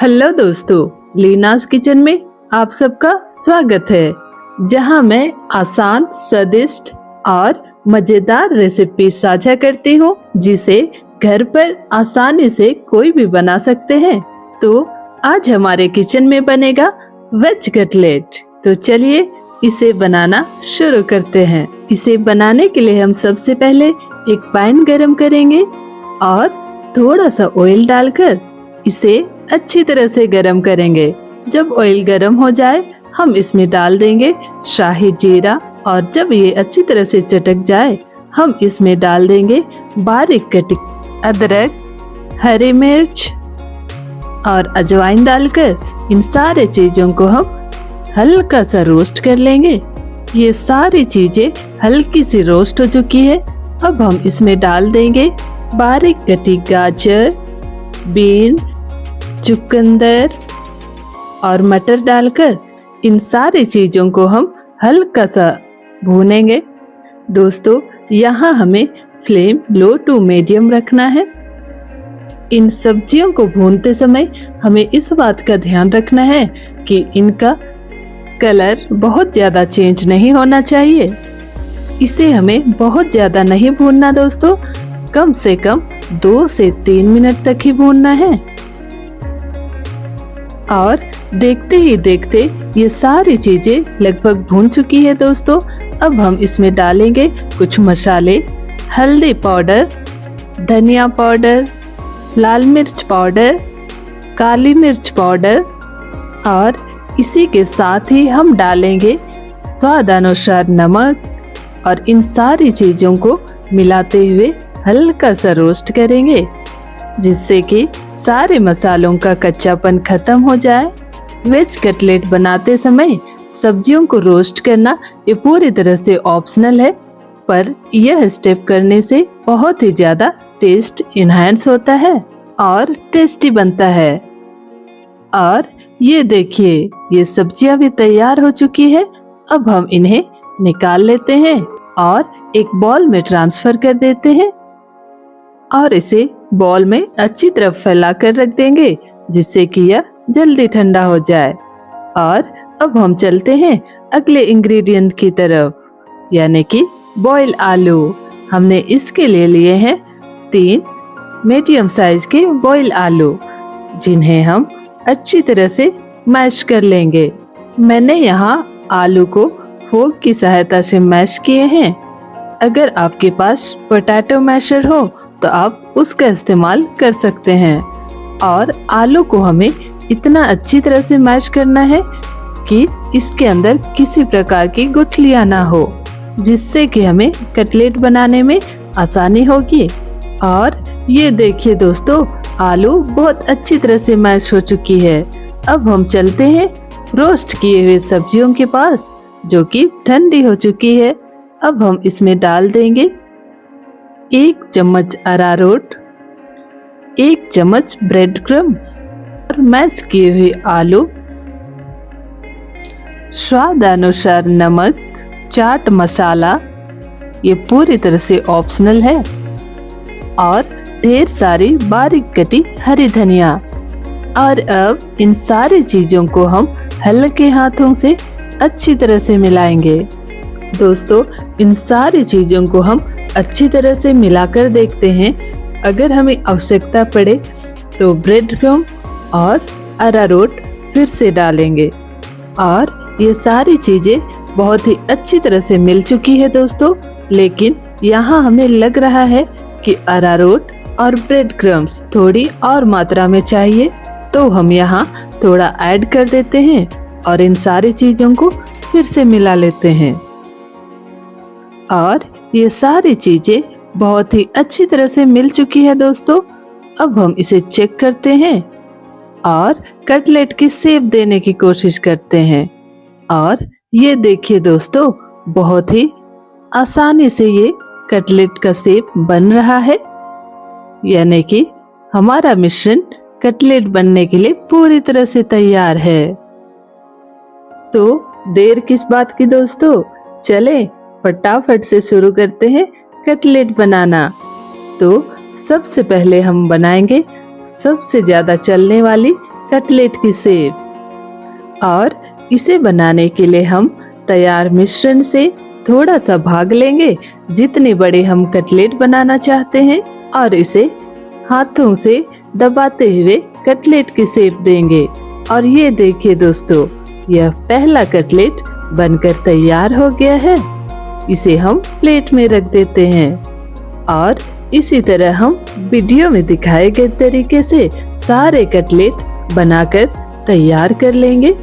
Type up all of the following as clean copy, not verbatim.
Hello दोस्तों, लीनास kitchen में आप सबका स्वागत है, जहां मैं आसान, स्वादिष्ट और मजेदार रेसिपी साझा करती हूं, जिसे घर पर आसानी से कोई भी बना सकते हैं। तो आज हमारे किचन में बनेगा वेज कटलेट। तो चलिए इसे बनाना शुरू करते हैं। इसे बनाने के लिए हम सबसे पहले एक पैन गरम करेंगे और थोड़ा सा ऑयल डालकर इसे अच्छी तरह से गरम करेंगे। जब ऑयल गरम हो जाए हम इसमें डाल देंगे शाही जीरा, और जब ये अच्छी तरह से चटक जाए हम इसमें डाल देंगे बारीक कटी अदरक, हरी मिर्च और अजवाइन डालकर इन सारे चीजों को हम हल्का सा रोस्ट कर लेंगे। ये सारी चीजें हल्की सी रोस्ट हो चुकी है। अब हम इसमें डाल देंगे बारीक कटी गाजर, बीन्स, चुकंदर और मटर डालकर इन सारी चीजों को हम हल्का सा भूनेंगे। दोस्तों, यहाँ हमें फ्लेम लो टू मीडियम रखना है। इन सब्जियों को भूनते समय हमें इस बात का ध्यान रखना है कि इनका कलर बहुत ज्यादा चेंज नहीं होना चाहिए। इसे हमें बहुत ज्यादा नहीं भूनना दोस्तों, कम से कम 2 से 3 मिनट तक ही भूनना है। और देखते ही देखते ये सारी चीजें लगभग भून चुकी है दोस्तों। अब हम इसमें डालेंगे कुछ मसाले, हल्दी पाउडर, धनिया पाउडर, लाल मिर्च पाउडर, काली मिर्च पाउडर, और इसी के साथ ही हम डालेंगे स्वाद अनुसार नमक, और इन सारी चीजों को मिलाते हुए हल्का सा रोस्ट करेंगे, जिससे कि सारे मसालों का कच्चापन खत्म हो जाए। वेज कटलेट बनाते समय सब्जियों को रोस्ट करना ये पूरी तरह से ऑप्शनल है, पर यह स्टेप करने से बहुत ही ज्यादा टेस्ट इनहैंस होता है और टेस्टी बनता है। और ये देखिए, ये सब्जियां भी तैयार हो चुकी है। अब हम इन्हें निकाल लेते हैं और एक बॉल में ट्रांसफर कर देते हैं और इसे बॉल में अच्छी तरह फैला कर रख देंगे, जिससे कि यह जल्दी ठंडा हो जाए। और अब हम चलते हैं अगले इंग्रेडिएंट की तरफ, यानी कि बॉयल आलू। हमने इसके लिए हैं 3 मीडियम साइज के बॉयल आलू, जिन्हें हम अच्छी तरह से मैश कर लेंगे। मैंने यहाँ आलू को फोक की सहायता से मैश किए हैं। अगर आपके पास पोटैटो मैशर हो तो आप उसका इस्तेमाल कर सकते हैं। और आलू को हमें इतना अच्छी तरह से मैश करना है कि इसके अंदर किसी प्रकार की गुठलियां ना हो, जिससे कि हमें कटलेट बनाने में आसानी होगी। और ये देखिए दोस्तों, आलू बहुत अच्छी तरह से मैश हो चुकी है। अब हम चलते हैं रोस्ट किए हुए सब्जियों के पास, जो कि ठंडी हो चुकी है। अब हम इसमें डाल देंगे 1 चम्मच अरारोट, 1 चम्मच ब्रेड क्रम्स और मैश किए हुए आलू, स्वाद अनुसार नमक, चाट मसाला, ये पूरी तरह से ऑप्शनल है, और ढेर सारी बारीक कटी हरी धनिया। और अब इन सारी चीजों को हम हल्के हाथों से अच्छी तरह से मिलाएंगे। दोस्तों, इन सारी चीजों को हम अच्छी तरह से मिलाकर देखते हैं। अगर हमें आवश्यकता पड़े तो ब्रेड क्रम्ब और अरारोट फिर से डालेंगे। और ये सारी चीजें बहुत ही अच्छी तरह से मिल चुकी है दोस्तों, लेकिन यहाँ हमें लग रहा है कि अरारोट और ब्रेड क्रम्ब्स थोड़ी और मात्रा में चाहिए, तो हम यहाँ थोड़ा ऐड कर देते हैं और इन सारी चीजों को फिर से मिला लेते हैं। और ये सारी चीजें बहुत ही अच्छी तरह से मिल चुकी है दोस्तों। अब हम इसे चेक करते हैं और कटलेट की शेप देने की कोशिश करते हैं। और ये देखिए दोस्तों, बहुत ही आसानी से ये कटलेट का शेप बन रहा है, यानी कि हमारा मिश्रण कटलेट बनने के लिए पूरी तरह से तैयार है। तो देर किस बात की दोस्तों, चले फटाफट से शुरू करते हैं कटलेट बनाना। तो सबसे पहले हम बनाएंगे सबसे ज्यादा चलने वाली कटलेट की शेप। और इसे बनाने के लिए हम तैयार मिश्रण से थोड़ा सा भाग लेंगे जितने बड़े हम कटलेट बनाना चाहते हैं और इसे हाथों से दबाते हुए कटलेट की शेप देंगे। और ये देखिए दोस्तों, यह पहला कटलेट बनकर तैयार हो गया है। इसे हम प्लेट में रख देते हैं और इसी तरह हम वीडियो में दिखाए गए तरीके से सारे कटलेट बनाकर तैयार कर लेंगे।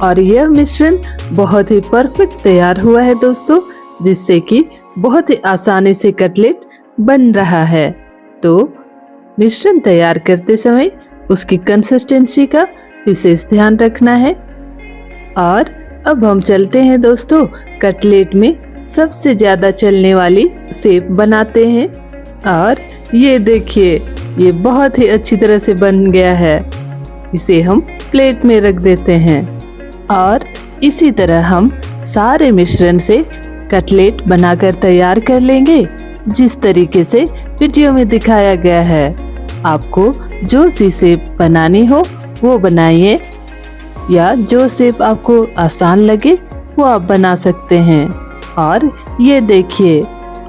और यह मिश्रण बहुत ही परफेक्ट तैयार हुआ है दोस्तों, जिससे कि बहुत ही आसानी से कटलेट बन रहा है। तो मिश्रण तैयार करते समय उसकी कंसिस्टेंसी का विशेष ध्यान रखना है। और अब हम चलते हैं दोस्तों, कटलेट में सबसे ज्यादा चलने वाली शेप बनाते हैं। और ये देखिए, ये बहुत ही अच्छी तरह से बन गया है। इसे हम प्लेट में रख देते हैं और इसी तरह हम सारे मिश्रण से कटलेट बनाकर तैयार कर लेंगे, जिस तरीके से वीडियो में दिखाया गया है। आपको जो सी शेप बनानी हो वो बनाइए, या जो शेप आपको आसान लगे वो आप बना सकते हैं। और ये देखिए,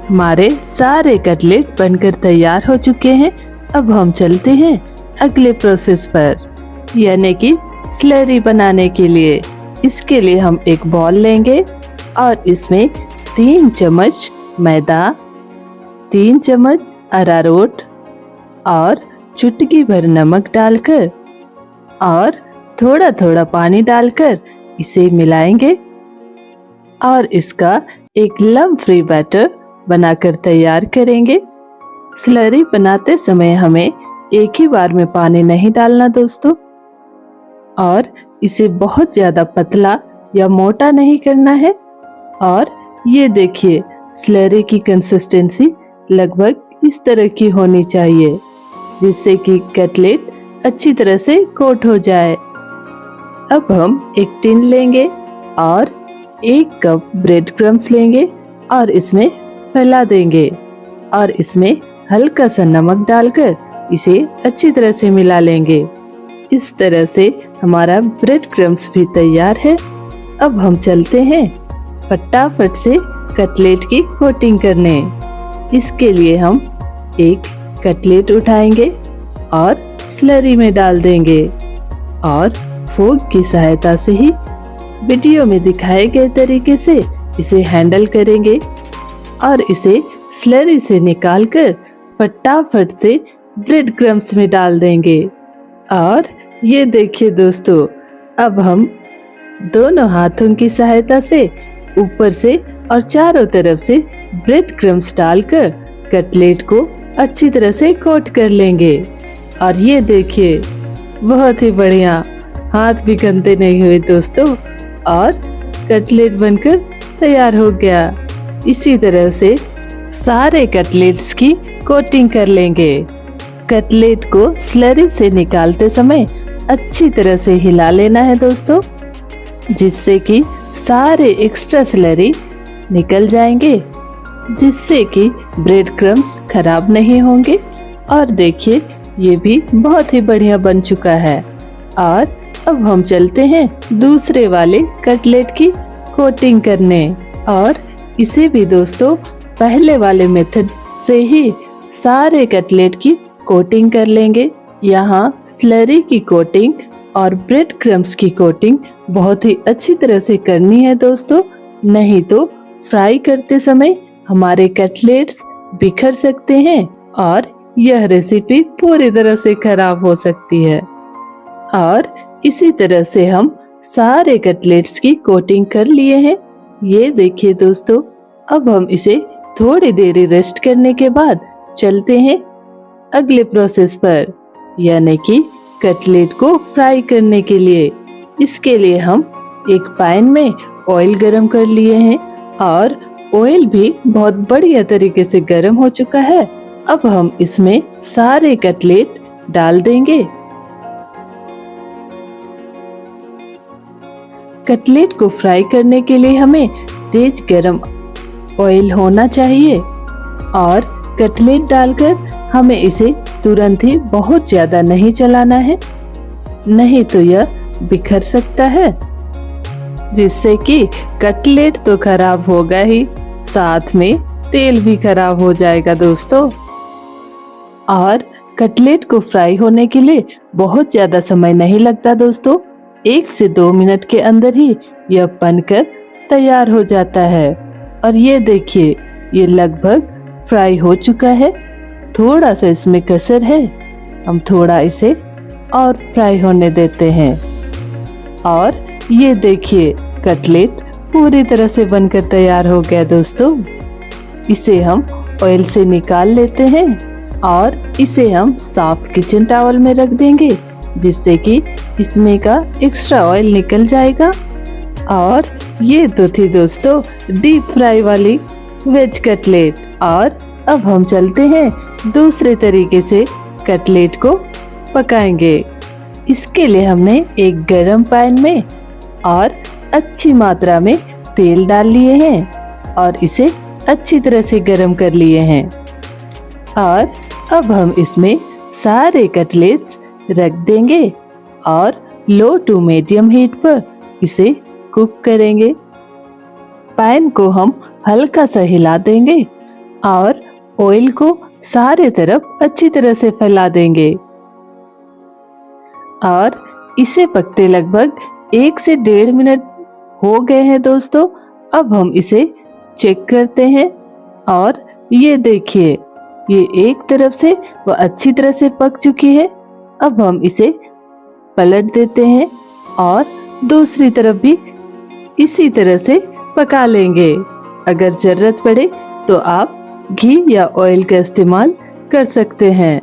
हमारे सारे कटलेट बनकर तैयार हो चुके हैं। अब हम चलते हैं अगले प्रोसेस पर, यानी कि स्लरी बनाने के लिए। इसके लिए हम एक बॉल लेंगे और इसमें 3 चम्मच मैदा, 3 चम्मच अरारोट और चुटकी भर नमक डालकर और थोड़ा थोड़ा पानी डालकर इसे मिलाएंगे और इसका एक लम्प फ्री बैटर बनाकर तैयार करेंगे। स्लरी बनाते समय हमें एक ही बार में पानी नहीं डालना दोस्तों, और इसे बहुत ज्यादा पतला या मोटा नहीं करना है। और ये देखिए, स्लरी की कंसिस्टेंसी लगभग इस तरह की होनी चाहिए, जिससे कि कटलेट अच्छी तरह से कोट हो जाए। अब हम एक टिन लेंगे और 1 कप ब्रेड क्रम्स लेंगे और इसमें फैला देंगे और इसमें हल्का सा नमक डालकर इसे अच्छी तरह से मिला लेंगे। इस तरह से हमारा ब्रेड क्रम्स भी तैयार है। अब हम चलते हैं फटाफट से कटलेट की कोटिंग करने। इसके लिए हम एक कटलेट उठाएंगे और स्लरी में डाल देंगे और फोक की सहायता से ही वीडियो में दिखाए गए तरीके से इसे हैंडल करेंगे और इसे स्लरी से निकालकर फटाफट से ब्रेड क्रम्स में डाल देंगे। और ये देखिए दोस्तों, अब हम दोनों हाथों की सहायता से ऊपर से और चारों तरफ से ब्रेड क्रम्स डालकर कटलेट को अच्छी तरह से कोट कर लेंगे। और ये देखिए, बहुत ही बढ़िया, हाथ भी गंदे नहीं हुए दोस्तों और कटलेट बनकर तैयार हो गया। इसी तरह से सारे कटलेट्स की कोटिंग कर लेंगे। कटलेट को स्लरी से निकालते समय अच्छी तरह से हिला लेना है दोस्तों, जिससे कि सारे एक्स्ट्रा स्लरी निकल जाएंगे, जिससे कि ब्रेड क्रम्स खराब नहीं होंगे। और देखिए, ये भी बहुत ही बढ़िया बन चुका है। और अब हम चलते हैं दूसरे वाले कटलेट की कोटिंग करने, और इसे भी दोस्तों पहले वाले मेथड से ही सारे कटलेट की कोटिंग कर लेंगे। यहाँ स्लरी की कोटिंग और ब्रेड क्रम्स की कोटिंग बहुत ही अच्छी तरह से करनी है दोस्तों, नहीं तो फ्राई करते समय हमारे कटलेट्स बिखर सकते हैं और यह रेसिपी पूरी तरह से खराब हो सकती है। और इसी तरह से हम सारे कटलेट्स की कोटिंग कर लिए हैं। ये देखिए दोस्तों, अब हम इसे थोड़ी देर रेस्ट करने के बाद चलते हैं अगले प्रोसेस पर, यानी कि कटलेट को फ्राई करने के लिए। इसके लिए हम एक पैन में ऑयल गरम कर लिए हैं और ऑयल भी बहुत बढ़िया तरीके से गरम हो चुका है। अब हम इसमें सारे कटलेट डाल देंगे। कटलेट को फ्राई करने के लिए हमें तेज गरम ऑयल होना चाहिए और कटलेट डालकर हमें इसे तुरंत ही बहुत ज्यादा नहीं चलाना है। नहीं तो यह बिखर सकता है, जिससे कि कटलेट तो खराब होगा ही, साथ में तेल भी खराब हो जाएगा दोस्तों। और कटलेट को फ्राई होने के लिए बहुत ज्यादा समय नहीं लगता दोस्तों, 1 से 2 मिनट के अंदर ही यह बनकर तैयार हो जाता है। और ये देखिए, ये लगभग फ्राई हो चुका है, थोड़ा सा इसमें कसर है, हम थोड़ा इसे और फ्राई होने देते हैं। और ये देखिए, कटलेट पूरी तरह से बनकर तैयार हो गया दोस्तों। इसे हम ऑयल से निकाल लेते हैं और इसे हम साफ किचन टॉवल में रख देंगे, जिससे कि इसमें का एक्स्ट्रा ऑयल निकल जाएगा। और ये तो थी दोस्तों डीप फ्राई वाली वेज कटलेट। और अब हम चलते हैं दूसरे तरीके से कटलेट को पकाएंगे। इसके लिए हमने एक गरम पैन में और अच्छी मात्रा में तेल डाल लिए हैं और इसे अच्छी तरह से गरम कर लिए हैं। और अब हम इसमें सारे कटलेट्स रख देंगे और लो टू मीडियम हीट पर इसे कुक करेंगे। पैन को हम हल्का सा हिला देंगे और ऑयल को सारे तरफ अच्छी तरह से फैला देंगे। और इसे पकते लगभग 1 से 1.5 मिनट हो गए हैं दोस्तों। अब हम इसे चेक करते हैं और ये देखिए, ये एक तरफ से वह अच्छी तरह से पक चुकी है। अब हम इसे पलट देते हैं और दूसरी तरफ भी इसी तरह से पका लेंगे। अगर जरूरत पड़े तो आप घी या ऑयल का इस्तेमाल कर सकते हैं।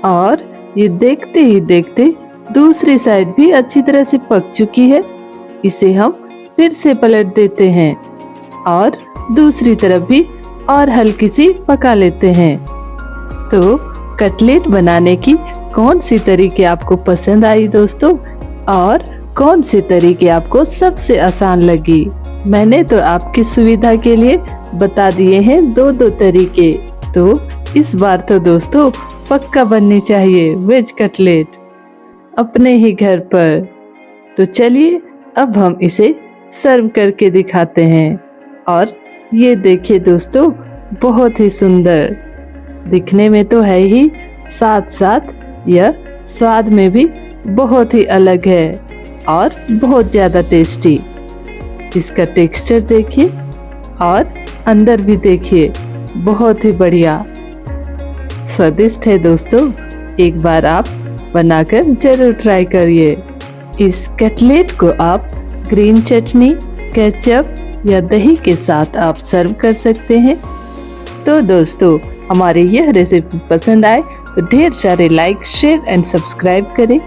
और ये देखते ही देखते दूसरी साइड भी अच्छी तरह से पक चुकी है। इसे हम फिर से पलट देते हैं और दूसरी तरफ भी और हल्की सी पका लेते हैं। तो कटलेट बनाने की कौन सी तरीके आपको पसंद आई दोस्तों, और कौन सी तरीके आपको सबसे आसान लगी? मैंने तो आपकी सुविधा के लिए बता दिए हैं 2 तरीके। तो इस बार तो दोस्तों पक्का बननी चाहिए वेज कटलेट अपने ही घर पर। तो चलिए अब हम इसे सर्व करके दिखाते हैं। और ये देखिए दोस्तों, बहुत ही सुंदर दिखने में तो है ही, साथ साथ यह स्वाद में भी बहुत ही अलग है और बहुत ज्यादा टेस्टी। इसका टेक्सचर देखिए और अंदर भी देखिए, बहुत ही बढ़िया स्वादिष्ट है दोस्तों। एक बार आप बनाकर जरूर ट्राई करिए। इस कटलेट को आप ग्रीन चटनी, केचप या दही के साथ आप सर्व कर सकते हैं। तो दोस्तों, हमारी यह रेसिपी पसंद आए तो ढेर सारे लाइक, शेयर एंड सब्सक्राइब करें।